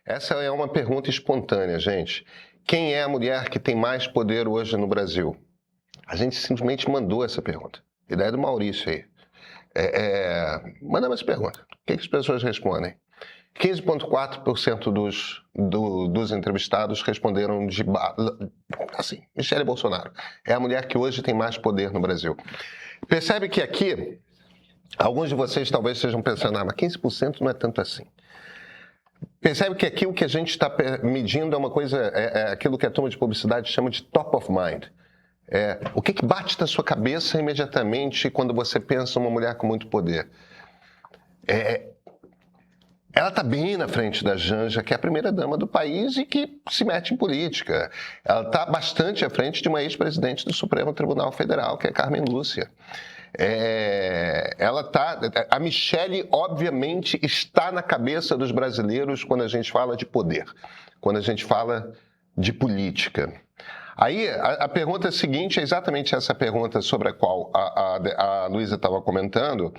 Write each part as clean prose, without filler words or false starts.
Essa é uma pergunta espontânea, gente. Quem é a mulher que tem mais poder hoje no Brasil? A gente simplesmente mandou essa pergunta. Ideia do Maurício aí. Mandamos essa pergunta. O que as pessoas respondem? 15,4% dos entrevistados responderam assim, Michele Bolsonaro. É a mulher que hoje tem mais poder no Brasil. Percebe que aqui, alguns de vocês talvez estejam pensando, mas 15% não é tanto assim. Percebe que aqui o que a gente está medindo é uma coisa, aquilo que a turma de publicidade chama de top of mind. O que bate na sua cabeça imediatamente quando você pensa em uma mulher com muito poder? Ela está bem na frente da Janja, que é a primeira-dama do país e que se mete em política. Ela está bastante à frente de uma ex-presidente do Supremo Tribunal Federal, que é Carmen Lúcia. A Michele, obviamente, está na cabeça dos brasileiros quando a gente fala de poder, quando a gente fala de política. Aí, a pergunta seguinte é exatamente essa pergunta sobre a qual a Luísa estava comentando.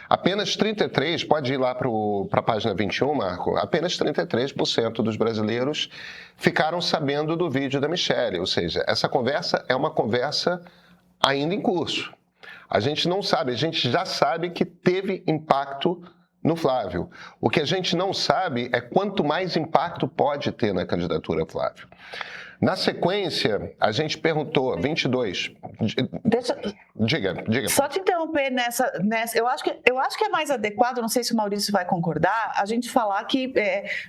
Apenas 33%, pode ir lá para a página 21, Marco, apenas 33% dos brasileiros ficaram sabendo do vídeo da Michele. Ou seja, essa conversa é uma conversa ainda em curso. A gente não sabe, a gente já sabe que teve impacto no Flávio. O que a gente não sabe é quanto mais impacto pode ter na candidatura Flávio. Na sequência, a gente perguntou, 22. Diga. Só te interromper nessa eu acho que é mais adequado, não sei se o Maurício vai concordar, a gente falar que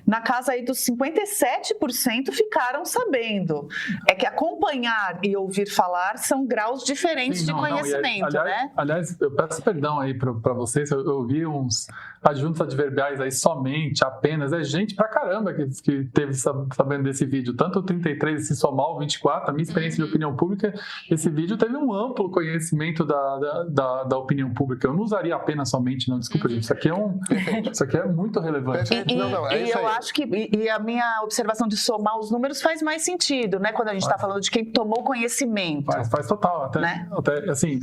na casa aí dos 57% ficaram sabendo. É que acompanhar e ouvir falar são graus diferentes de conhecimento, né? Aliás, eu peço perdão aí para vocês, eu vi uns adjuntos adverbiais aí somente, apenas, gente pra caramba que teve sabendo desse vídeo, tanto o 33 se somar o 24, a minha experiência de opinião pública, esse vídeo teve um amplo conhecimento da opinião pública. Eu não usaria apenas somente, não, desculpa, gente, isso aqui é muito relevante. Eu acho que a minha observação de somar os números faz mais sentido, né, quando a gente está falando de quem tomou conhecimento. Faz total, até assim,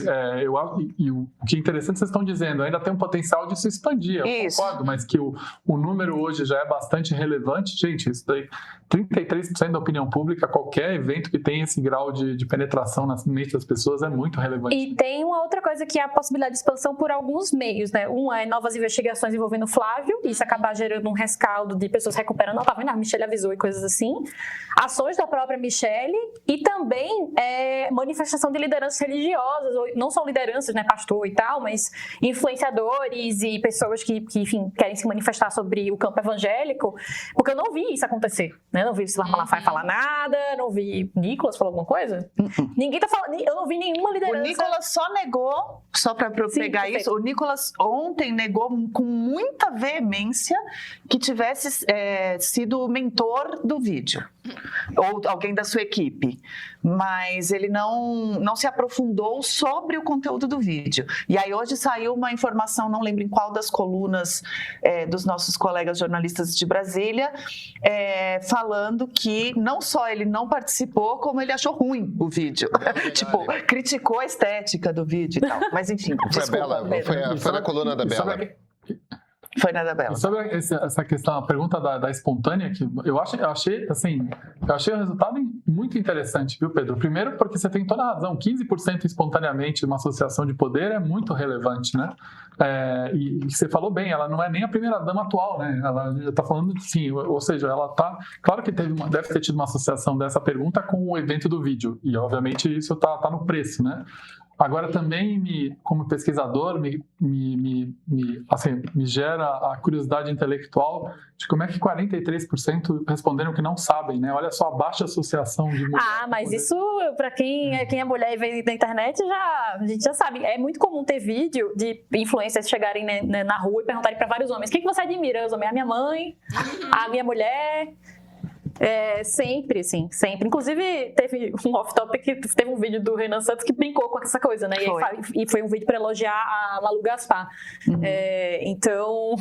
o que é interessante vocês estão dizendo, ainda tem um potencial de se expandir, eu concordo, mas que o número hoje já é bastante relevante, gente, isso daí, 33% da opinião pública, qualquer evento que tenha esse grau de penetração na mente das pessoas é muito relevante. E tem uma outra coisa que é a possibilidade de expansão por alguns meios, né? É novas investigações envolvendo o Flávio, isso acabar gerando um rescaldo de pessoas recuperando, tá vendo? A Michele avisou e coisas assim. Ações da própria Michele e também manifestação de lideranças religiosas, ou não só lideranças, né, pastor e tal, mas influenciadores e pessoas que enfim, querem se manifestar sobre o campo evangélico, porque eu não vi isso acontecer, né? Não vi o Silas Malafaia falar nada, não vi Nicolas falar alguma coisa. Ninguém tá falando, eu não vi nenhuma liderança. O Nicolas só negou, só para pegar perfeito. Isso, o Nicolas ontem negou com muita veemência que tivesse sido o mentor do vídeo, ou alguém da sua equipe, mas ele não se aprofundou sobre o conteúdo do vídeo. E aí hoje saiu uma informação, não lembro em qual das colunas dos nossos colegas jornalistas de Brasília, falando que não só ele não participou, como ele achou ruim o vídeo. Tipo, criticou a estética do vídeo e tal. Mas enfim, foi na coluna da Bela. Foi na da Bela. Sobre essa questão, a pergunta da espontânea, que eu achei o resultado muito interessante, viu, Pedro? Primeiro porque você tem toda a razão, 15% espontaneamente uma associação de poder é muito relevante, né? E você falou bem, ela não é nem a primeira-dama atual, né? Ela já está falando, sim, ou seja, ela está... Claro que deve ter tido uma associação dessa pergunta com o evento do vídeo, e obviamente isso está no preço, né? Agora também, como pesquisador, me gera a curiosidade intelectual de como é que 43% responderam que não sabem, né? Olha só a baixa associação de mulheres. Mas isso, para quem é mulher e vem da internet, a gente já sabe. É muito comum ter vídeo de influencers chegarem na rua e perguntarem para vários homens: o que você admira? Os homens, a minha mãe, a minha mulher... sempre, sim, sempre. Inclusive, teve um off-topic, teve um vídeo do Renan Santos que brincou com essa coisa, né? E foi um vídeo para elogiar a Malu Gaspar. Então,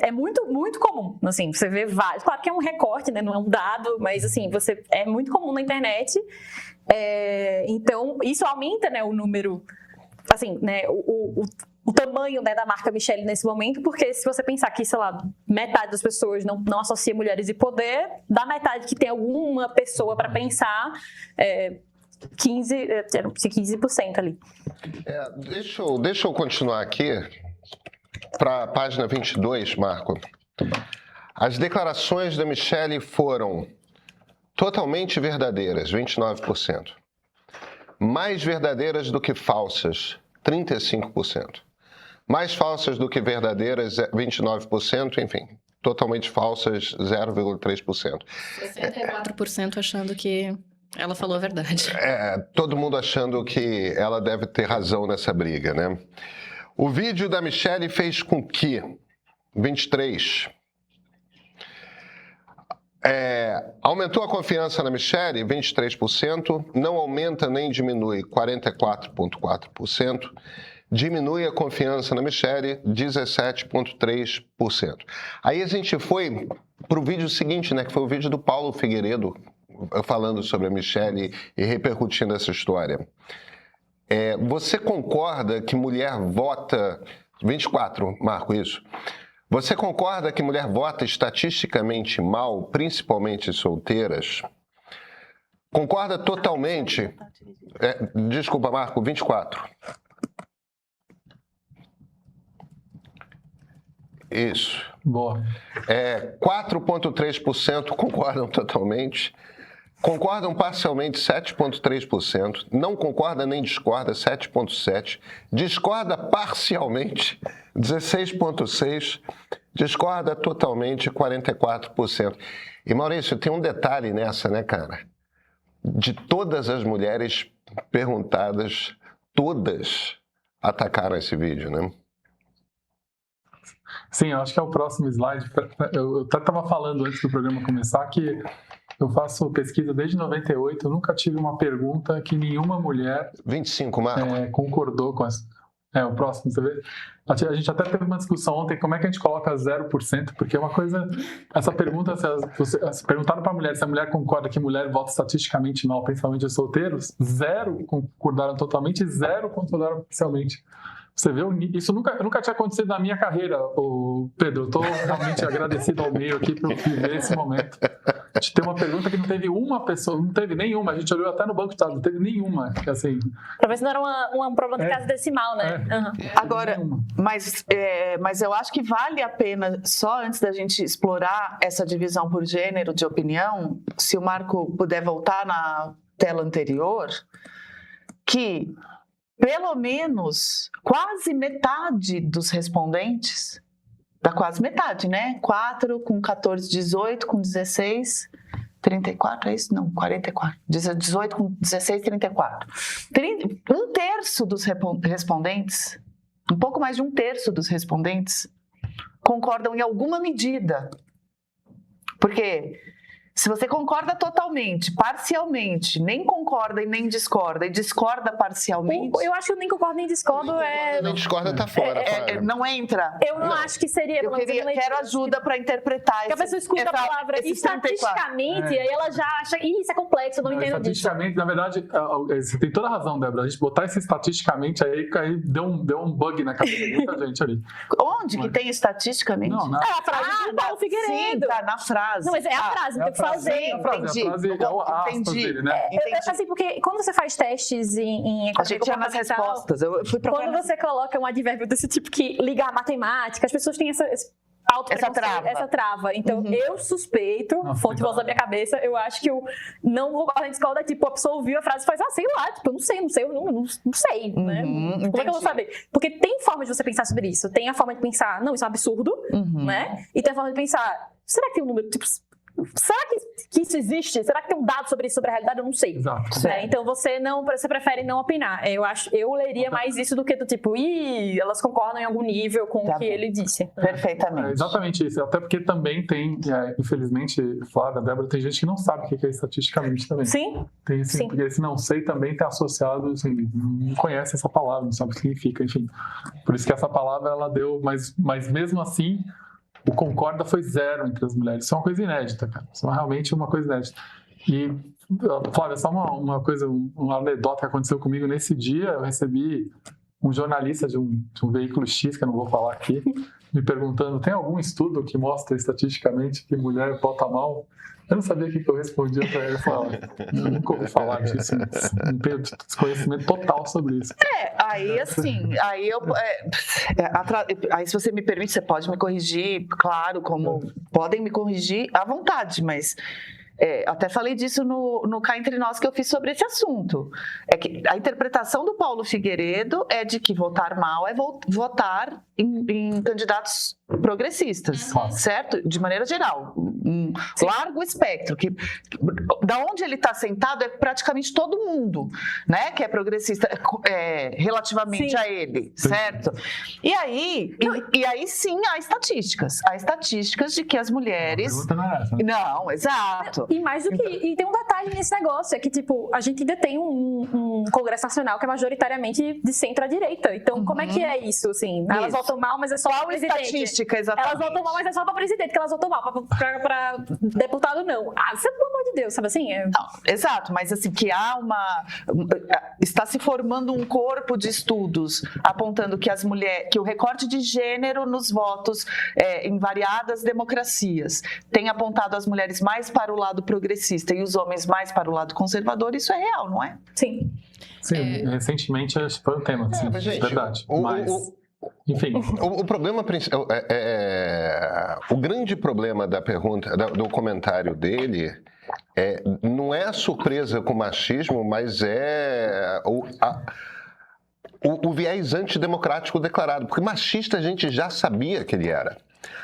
é muito, muito comum, assim, você vê vários. Claro que é um recorte, né? Não é um dado, mas, assim, é muito comum na internet. Então, isso aumenta, né, o número, assim, né, o tamanho, né, da marca Michele nesse momento, porque se você pensar que, sei lá, metade das pessoas não associa mulheres e poder, da metade que tem alguma pessoa para pensar, 15% ali. Deixa eu continuar aqui para a página 22, Marco. As declarações da Michele foram totalmente verdadeiras, 29%. Mais verdadeiras do que falsas, 35%. Mais falsas do que verdadeiras, 29%, enfim, totalmente falsas, 0,3%. 64% achando que ela falou a verdade. Todo mundo achando que ela deve ter razão nessa briga, né? O vídeo da Michele fez com que 23%. Aumentou a confiança na Michele, 23%. Não aumenta nem diminui, 44,4%. Diminui a confiança na Michele, 17,3%. Aí a gente foi para o vídeo seguinte, né, que foi o vídeo do Paulo Figueiredo, falando sobre a Michele e repercutindo essa história. Você concorda que mulher vota... 24, Marco, isso. Você concorda que mulher vota estatisticamente mal, principalmente solteiras? Concorda totalmente... desculpa, Marco, 24. Isso. Boa. 4,3% concordam totalmente. Concordam parcialmente, 7,3%. Não concorda nem discorda, 7,7%. Discorda parcialmente, 16,6%. Discorda totalmente, 44%. E, Maurício, tem um detalhe nessa, né, cara? De todas as mulheres perguntadas, todas atacaram esse vídeo, né? Sim, eu acho que é o próximo slide. Eu até estava falando antes do programa começar que eu faço pesquisa desde 98, eu nunca tive uma pergunta que nenhuma mulher 25, Marco. Concordou com essa. O próximo, você vê? A gente até teve uma discussão ontem, como é que a gente coloca 0%, porque é uma coisa... Essa pergunta, se perguntaram para a mulher se a mulher concorda que mulher vota estatisticamente mal, principalmente os solteiros, 0 concordaram totalmente e 0 concordaram parcialmente. Você vê, isso nunca tinha acontecido na minha carreira, Pedro. Eu estou realmente agradecido ao meio aqui por viver esse momento. A gente tem uma pergunta que não teve uma pessoa, não teve nenhuma. A gente olhou até no banco de dados, não teve nenhuma. Assim, pra ver se não era um problema de casa decimal, né? Uhum. Agora, mas eu acho que vale a pena, só antes da gente explorar essa divisão por gênero de opinião, se o Marco puder voltar na tela anterior, que... pelo menos quase metade dos respondentes, dá quase metade, né? 4 com 14, 18 com 16, 34, é isso? Não, 44. 18 com 16, 34. Um terço dos respondentes, um pouco mais de um terço dos respondentes, concordam em alguma medida. Porque... se você concorda totalmente, parcialmente, nem concorda e nem discorda, e discorda parcialmente... Eu acho que eu nem concordo nem discordo Nem discorda, tá fora. não entra. Eu não acho que seria... Eu quero ajuda para interpretar porque a pessoa escuta a palavra estatisticamente, e aí ela já acha que isso é complexo, eu não entendo disso. Estatisticamente, na verdade, você tem toda a razão, Débora. A gente botar esse estatisticamente aí deu um bug na cabeça de muita gente ali. Onde que tem estatisticamente? Não, é a frase do Paulo Figueiredo. Sim, tá na frase. Não, mas é a frase, tem que fazer. Entendi. Dele, né? Assim, porque quando você faz testes em a gente tinha nas respostas. Eu fui quando você coloca um advérbio desse tipo que liga à matemática, as pessoas têm essa trava. Então, eu suspeito, fonte voz da minha cabeça, eu acho que o não concordo em discorda, tipo, a pessoa ouviu a frase e faz, sei lá, tipo, eu não sei, né? Como é que eu vou saber? Porque tem forma de você pensar sobre isso. Tem a forma de pensar, não, isso é um absurdo, né? E tem a forma de pensar, será que tem um número, tipo... será que isso existe? Será que tem um dado sobre isso, sobre a realidade? Eu não sei. Exato. Então você prefere não opinar. Eu leria mais isso do que do tipo, elas concordam em algum nível com o que ele disse. Perfeitamente. Exatamente isso. Até porque também tem, infelizmente, Flávia, Débora, tem gente que não sabe o que é estatisticamente também. Sim. Tem, assim, Sim. Porque esse não sei também está associado, assim, não conhece essa palavra, não sabe o que significa, enfim. Por isso que essa palavra ela deu, mas mesmo assim. O concorda foi 0 entre as mulheres. Isso é uma coisa inédita, cara. Isso é realmente uma coisa inédita. E, Flávia, só uma coisa, uma anedota que aconteceu comigo nesse dia. Eu recebi um jornalista de um veículo X, que eu não vou falar aqui, me perguntando, tem algum estudo que mostra estatisticamente que mulher vota mal? Eu não sabia o que eu respondia para ele. Eu falava, nunca ouvi falar disso. Não tenho desconhecimento total sobre isso. Aí assim, aí se você me permite, você pode me corrigir, claro, como podem me corrigir à vontade, mas até falei disso no Cá Entre Nós que eu fiz sobre esse assunto. É que a interpretação do Paulo Figueiredo é de que votar mal é votar em candidatos progressistas, certo? De maneira geral, um largo espectro. Da onde ele está sentado é praticamente todo mundo, né? Que é progressista relativamente a ele, certo? E aí sim há estatísticas. Há estatísticas de que as mulheres... Não, exato. E mais do que... E tem um detalhe nesse negócio, é que, tipo, a gente ainda tem um Congresso Nacional que é majoritariamente de centro-direita. Então, como é que é isso, assim? Elas votam mal, mas é só para presidente. Estatística, exatamente. Elas votam mal, mas é só para presidente, que elas votam mal. Para deputado, não. Pelo amor de Deus, sabe assim? Não, exato, mas assim, que está se formando um corpo de estudos apontando que que o recorte de gênero nos votos em variadas democracias tem apontado as mulheres mais para o lado progressista e os homens mais para o lado conservador, isso é real, não é? Sim. Sim, recentemente foi um tema, sim, verdade. Enfim. O problema principal, o grande problema da pergunta, do comentário dele, não é a surpresa com o machismo, mas o viés antidemocrático declarado, porque machista a gente já sabia que ele era.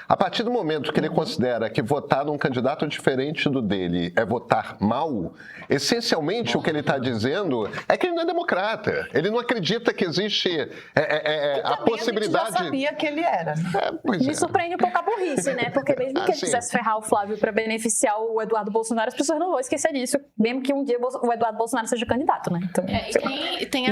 A partir do momento que ele considera que votar num candidato diferente do dele é votar mal, essencialmente o que ele está dizendo é que ele não é democrata. Ele não acredita que existe a possibilidade... A gente já sabia que ele era. Me surpreende um pouco a burrice, né? Porque mesmo que ele quisesse ferrar o Flávio para beneficiar o Eduardo Bolsonaro, as pessoas não vão esquecer disso, mesmo que um dia o Eduardo Bolsonaro seja candidato, né? Então,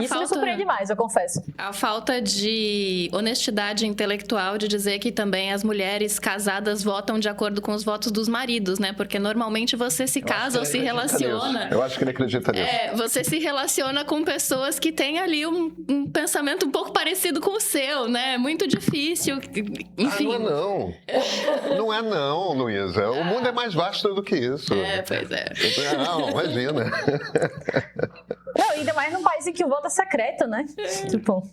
isso me surpreende mais, eu confesso. A falta de honestidade intelectual de dizer que também as mulheres casadas votam de acordo com os votos dos maridos, né? Porque normalmente você se casa ou se relaciona... Eu acho que ele acredita nisso. Você se relaciona com pessoas que têm ali um pensamento um pouco parecido com o seu, né? É muito difícil, enfim... Não é não, Luísa. O mundo é mais vasto do que isso. Pois é. Não, imagina. Não, ainda mais num país em que o voto é secreto, né? Tipo...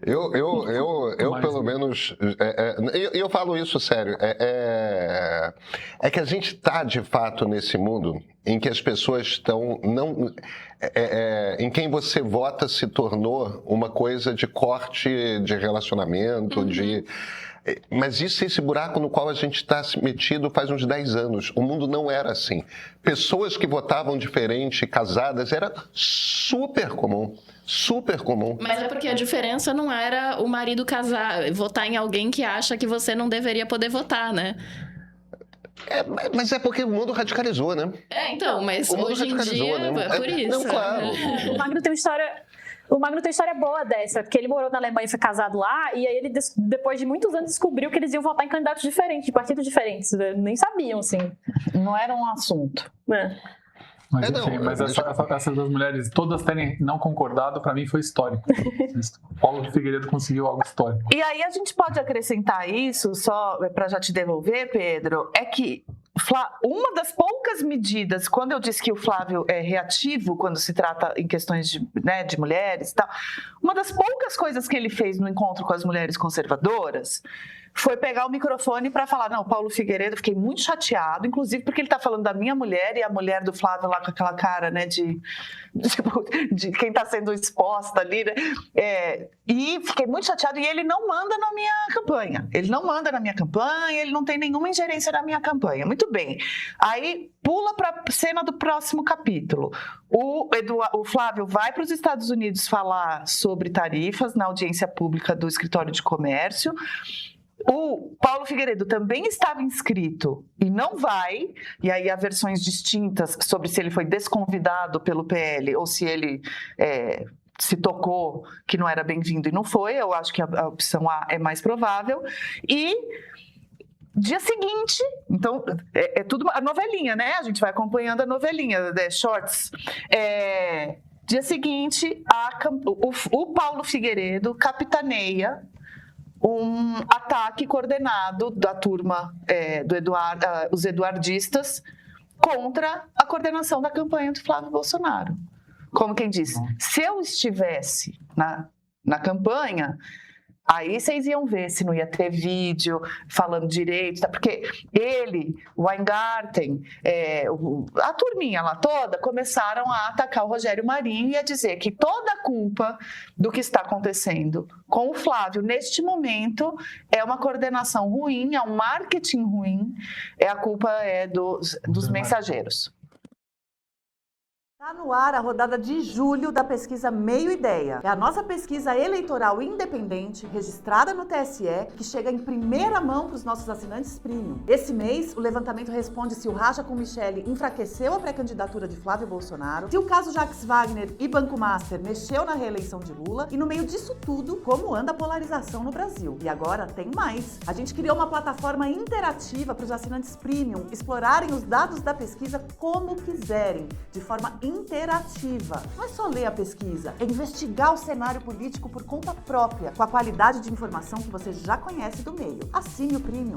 Eu pelo menos, eu falo isso sério, que a gente está de fato nesse mundo em que as pessoas estão, em quem você vota se tornou uma coisa de corte de relacionamento, Mas esse buraco no qual a gente está metido faz uns 10 anos. O mundo não era assim. Pessoas que votavam diferente, casadas, era super comum. Super comum. Mas é porque a diferença não era o marido votar em alguém que acha que você não deveria poder votar, né? Mas é porque o mundo radicalizou, né? Então, mas hoje em dia é por isso. Não, claro. O Magno tem uma história boa dessa, porque ele morou na Alemanha e foi casado lá, e aí ele, depois de muitos anos, descobriu que eles iam votar em candidatos diferentes, de partidos diferentes. Nem sabiam, assim. Não era um assunto. Mas enfim, essas duas mulheres todas terem não concordado, para mim foi histórico. Paulo Figueiredo conseguiu algo histórico. E aí a gente pode acrescentar isso, só para já te devolver, Pedro, é que uma das poucas medidas, quando eu disse que o Flávio é reativo quando se trata em questões de mulheres e tal, uma das poucas coisas que ele fez no encontro com as mulheres conservadoras foi pegar o microfone para falar, não, Paulo Figueiredo, fiquei muito chateado, inclusive porque ele está falando da minha mulher e a mulher do Flávio lá com aquela cara, né, de quem está sendo exposta ali, né? E fiquei muito chateado, e ele não manda na minha campanha. Ele não manda na minha campanha, ele não tem nenhuma ingerência na minha campanha. Muito bem. Aí pula para a cena do próximo capítulo. O Flávio vai para os Estados Unidos falar sobre tarifas na audiência pública do Escritório de Comércio. O Paulo Figueiredo também estava inscrito e não vai, e aí há versões distintas sobre se ele foi desconvidado pelo PL ou se ele se tocou que não era bem-vindo e não foi. Eu acho que a opção A é mais provável. E dia seguinte, então é tudo a novelinha, né? A gente vai acompanhando a novelinha, shorts. Dia seguinte, o Paulo Figueiredo capitaneia um ataque coordenado da turma os eduardistas contra a coordenação da campanha do Flávio Bolsonaro. Como quem diz, se eu estivesse na campanha, aí vocês iam ver se não ia ter vídeo falando direito, tá? Porque ele, o Weingarten, a turminha lá toda, começaram a atacar o Rogério Marinho e a dizer que toda a culpa do que está acontecendo com o Flávio, neste momento, é uma coordenação ruim, é um marketing ruim, a culpa é dos mensageiros. Está no ar a rodada de julho da pesquisa Meio Ideia. É a nossa pesquisa eleitoral independente, registrada no TSE, que chega em primeira mão para os nossos assinantes premium. Esse mês, o levantamento responde se o racha com Michele enfraqueceu a pré-candidatura de Flávio Bolsonaro, se o caso Jacques Wagner e Banco Master mexeu na reeleição de Lula e, no meio disso tudo, como anda a polarização no Brasil. E agora tem mais. A gente criou uma plataforma interativa para os assinantes premium explorarem os dados da pesquisa como quiserem, de forma interativa. Não é só ler a pesquisa, é investigar o cenário político por conta própria, com a qualidade de informação que você já conhece do meio. Assine o Premium.